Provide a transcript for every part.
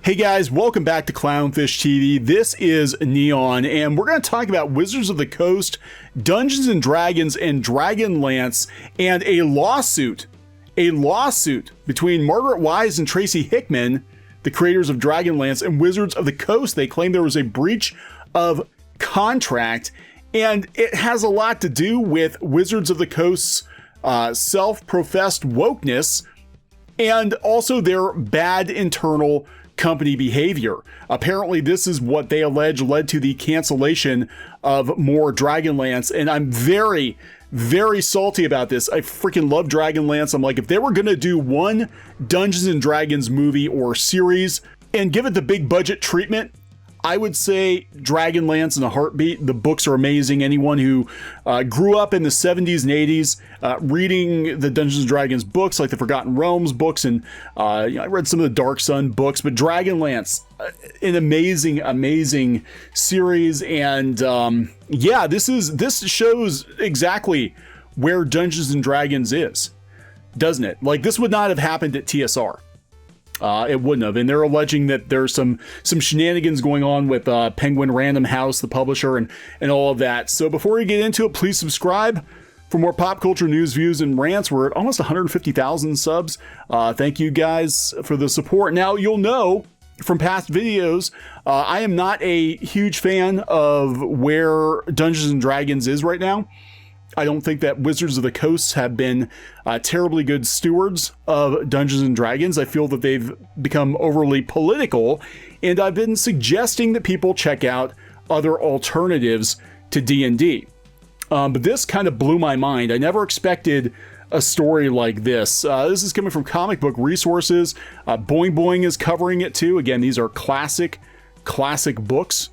Hey guys, welcome back to Clownfish TV. This is Kneon, and we're going to talk about Wizards of the Coast, Dungeons and Dragons, and Dragonlance, and a lawsuit between Margaret Weis and Tracy Hickman, the creators of Dragonlance and Wizards of the Coast. They claim there was a breach of contract, and it has a lot to do with Wizards of the Coast's self-professed wokeness, and also their bad internal company behavior. Apparently, this is what they allege led to the cancellation of more Dragonlance, and I'm very, very salty about this. I freaking love Dragonlance. I'm like, if they were going to do one Dungeons and Dragons movie or series and give it the big budget treatment, I would say Dragonlance in a heartbeat. The books are amazing. Anyone who grew up in the 70s and 80s reading the Dungeons and Dragons books, like the Forgotten Realms books, and I read some of the Dark Sun books, but Dragonlance, an amazing, amazing series. And yeah, this shows exactly where Dungeons and Dragons is, doesn't it? Like, this would not have happened at TSR. It wouldn't have, and they're alleging that there's some shenanigans going on with Penguin Random House, the publisher, and all of that. So before we get into it, please subscribe for more pop culture news, views, and rants. We're at almost 150,000 subs. Thank you guys for the support. Now, you'll know from past videos, I am not a huge fan of where Dungeons and Dragons is right now. I don't think that Wizards of the Coast have been terribly good stewards of Dungeons and Dragons. I feel that they've become overly political, and I've been suggesting that people check out other alternatives to D&D. But this kind of blew my mind. I never expected a story like this. This is coming from Comic Book Resources. Boing Boing is covering it too. Again, these are classic books.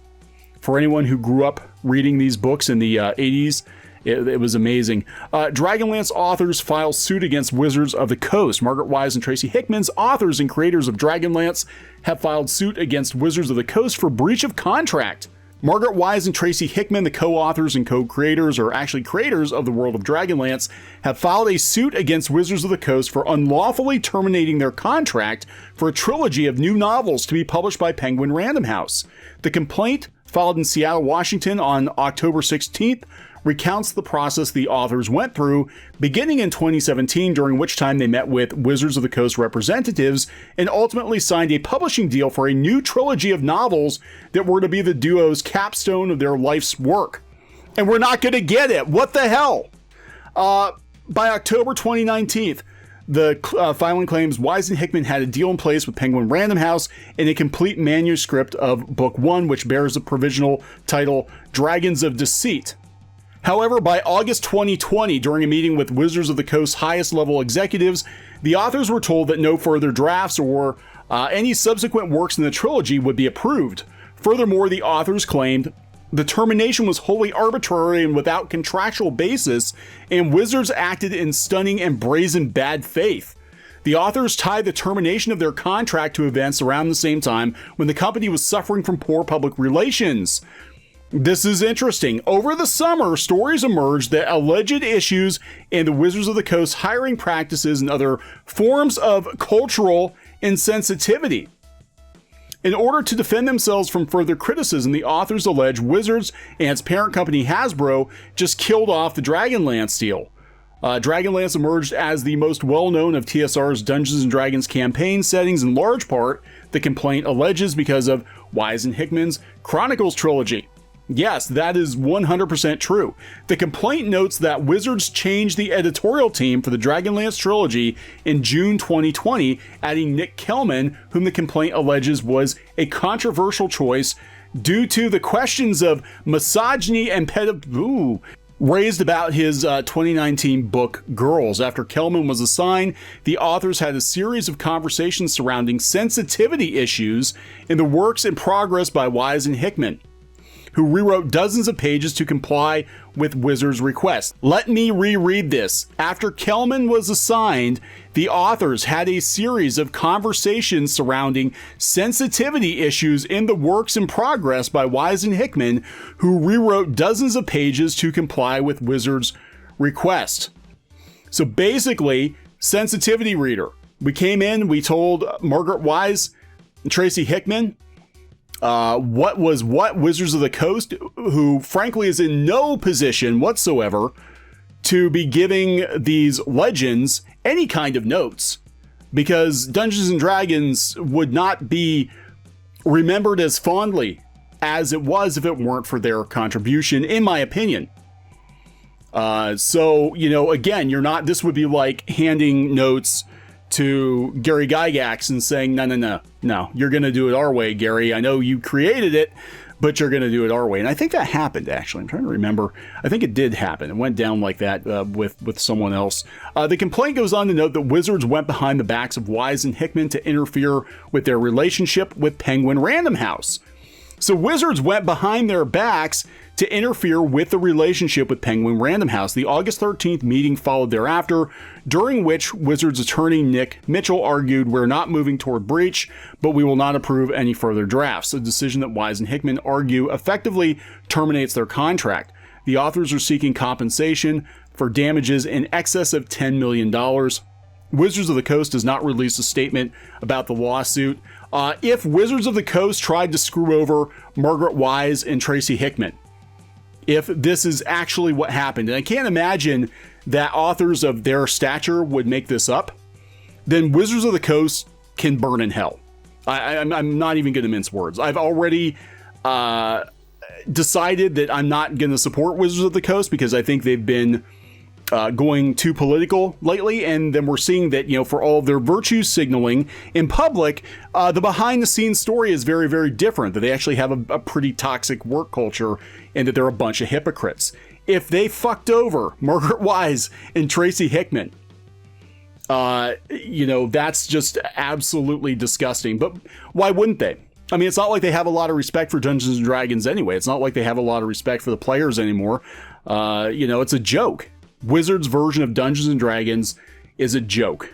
For anyone who grew up reading these books in the 80s, it was amazing. Dragonlance authors file suit against Wizards of the Coast. Margaret Weis and Tracy Hickman's authors and creators of Dragonlance have filed suit against Wizards of the Coast for breach of contract. Margaret Weis and Tracy Hickman, the co-authors and co-creators, or actually creators of the world of Dragonlance, have filed a suit against Wizards of the Coast for unlawfully terminating their contract for a trilogy of new novels to be published by Penguin Random House. The complaint, filed in Seattle, Washington on October 16th, recounts the process the authors went through beginning in 2017, during which time they met with Wizards of the Coast representatives and ultimately signed a publishing deal for a new trilogy of novels that were to be the duo's capstone of their life's work. And we're not going to get it. What the hell? By October 2019, the filing claims Weis and Hickman had a deal in place with Penguin Random House and a complete manuscript of Book 1, which bears the provisional title Dragons of Deceit. However, by August 2020, during a meeting with Wizards of the Coast's highest level executives, the authors were told that no further drafts or any subsequent works in the trilogy would be approved. Furthermore, the authors claimed the termination was wholly arbitrary and without contractual basis, and Wizards acted in stunning and brazen bad faith. The authors tied the termination of their contract to events around the same time when the company was suffering from poor public relations. This is interesting. Over the summer, stories emerged that alleged issues in the Wizards of the Coast hiring practices and other forms of cultural insensitivity. In order to defend themselves from further criticism, the authors allege Wizards and its parent company Hasbro just killed off the Dragonlance deal. Dragonlance emerged as the most well-known of TSR's Dungeons & Dragons campaign settings, in large part, the complaint alleges, because of Weis and Hickman's Chronicles trilogy. Yes, that is 100% true. The complaint notes that Wizards changed the editorial team for the Dragonlance trilogy in June 2020, adding Nick Kelman, whom the complaint alleges was a controversial choice due to the questions of misogyny and raised about his 2019 book, Girls. After Kelman was assigned, the authors had a series of conversations surrounding sensitivity issues in the works in progress by Weis and Hickman, who rewrote dozens of pages to comply with Wizards' requests. Let me reread this. After Kelman was assigned, the authors had a series of conversations surrounding sensitivity issues in the works in progress by Weis and Hickman, who rewrote dozens of pages to comply with Wizards' request. So basically, sensitivity reader. We came in, we told Margaret Weis, Tracy Hickman, what Wizards of the Coast, who frankly is in no position whatsoever to be giving these legends any kind of notes, because Dungeons and Dragons would not be remembered as fondly as it was if it weren't for their contribution, in my opinion. So, you know, again, this would be like handing notes to Gary Gygax and saying, no, you're going to do it our way, Gary. I know you created it, but you're going to do it our way. And I think that happened, actually. I'm trying to remember. I think it did happen. It went down like that with someone else. The complaint goes on to note that Wizards went behind the backs of Weis and Hickman to interfere with their relationship with Penguin Random House. So Wizards went behind their backs to interfere with the relationship with Penguin Random House. The August 13th meeting followed thereafter, during which Wizards attorney Nick Mitchell argued, "We're not moving toward breach, but we will not approve any further drafts," a decision that Weis and Hickman argue effectively terminates their contract. The authors are seeking compensation for damages in excess of $10 million. Wizards of the Coast does not release a statement about the lawsuit. If Wizards of the Coast tried to screw over Margaret Weis and Tracy Hickman, if this is actually what happened, and I can't imagine that authors of their stature would make this up, then Wizards of the Coast can burn in hell. I'm not even going to mince words. I've already decided that I'm not going to support Wizards of the Coast because I think they've been going too political lately, and then we're seeing that, you know, for all of their virtue signaling in public, the behind-the-scenes story is very, very different, that they actually have a pretty toxic work culture and that they're a bunch of hypocrites. If they fucked over Margaret Weis and Tracy Hickman, you know, that's just absolutely disgusting. But why wouldn't they? I mean, it's not like they have a lot of respect for Dungeons and Dragons anyway. It's not like they have a lot of respect for the players anymore. You know, it's a joke. Wizards' version of Dungeons and Dragons is a joke.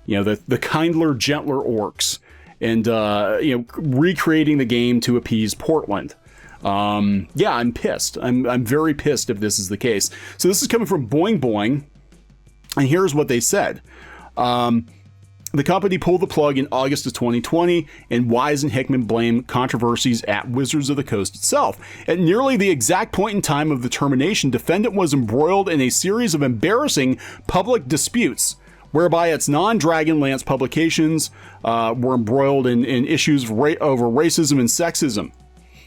You know, the kindler, gentler orcs, and you know, recreating the game to appease Portland. Yeah, I'm pissed. I'm very pissed if this is the case. So this is coming from Boing Boing, and here's what they said. The company pulled the plug in August of 2020, and Weis and Hickman blamed controversies at Wizards of the Coast itself. At nearly the exact point in time of the termination, defendant was embroiled in a series of embarrassing public disputes, whereby its non-Dragonlance publications were embroiled in issues over racism and sexism.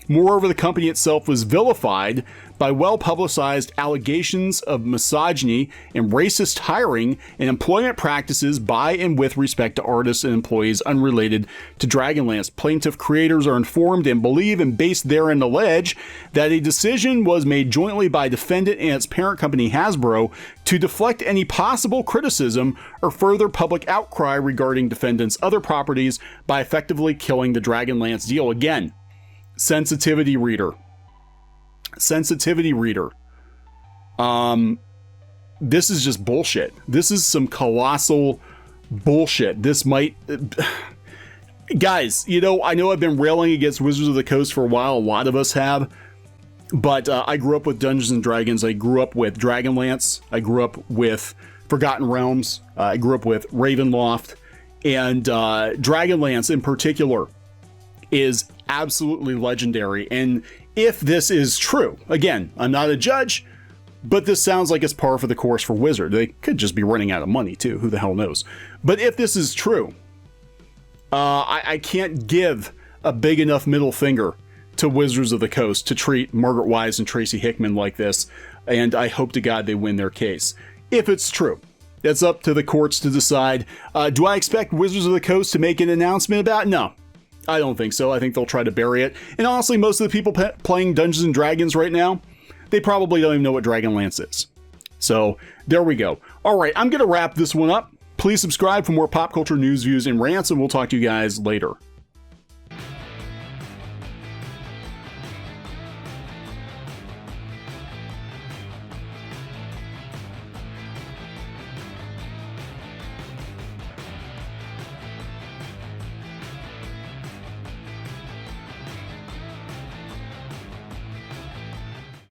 Moreover, the company itself was vilified by well-publicized allegations of misogyny and racist hiring and employment practices by and with respect to artists and employees unrelated to Dragonlance. Plaintiff creators are informed and believe, and based therein allege, that a decision was made jointly by defendant and its parent company Hasbro to deflect any possible criticism or further public outcry regarding defendant's other properties by effectively killing the Dragonlance deal. Again, sensitivity reader. This is just bullshit. This is some colossal bullshit. This might... Guys, you know, I know I've been railing against Wizards of the Coast for a while. A lot of us have. But I grew up with Dungeons and Dragons. I grew up with Dragonlance. I grew up with Forgotten Realms. I grew up with Ravenloft. And Dragonlance in particular is absolutely legendary. And if this is true, again, I'm not a judge, but this sounds like it's par for the course for Wizard. They could just be running out of money too. Who the hell knows? But if this is true, I can't give a big enough middle finger to Wizards of the Coast to treat Margaret Weis and Tracy Hickman like this. And I hope to God they win their case. If it's true, it's up to the courts to decide. Do I expect Wizards of the Coast to make an announcement about it? No. I don't think so. I think they'll try to bury it. And honestly, most of the people playing Dungeons and Dragons right now, they probably don't even know what Dragonlance is. So there we go. All right, I'm going to wrap this one up. Please subscribe for more pop culture news, views, and rants, and we'll talk to you guys later.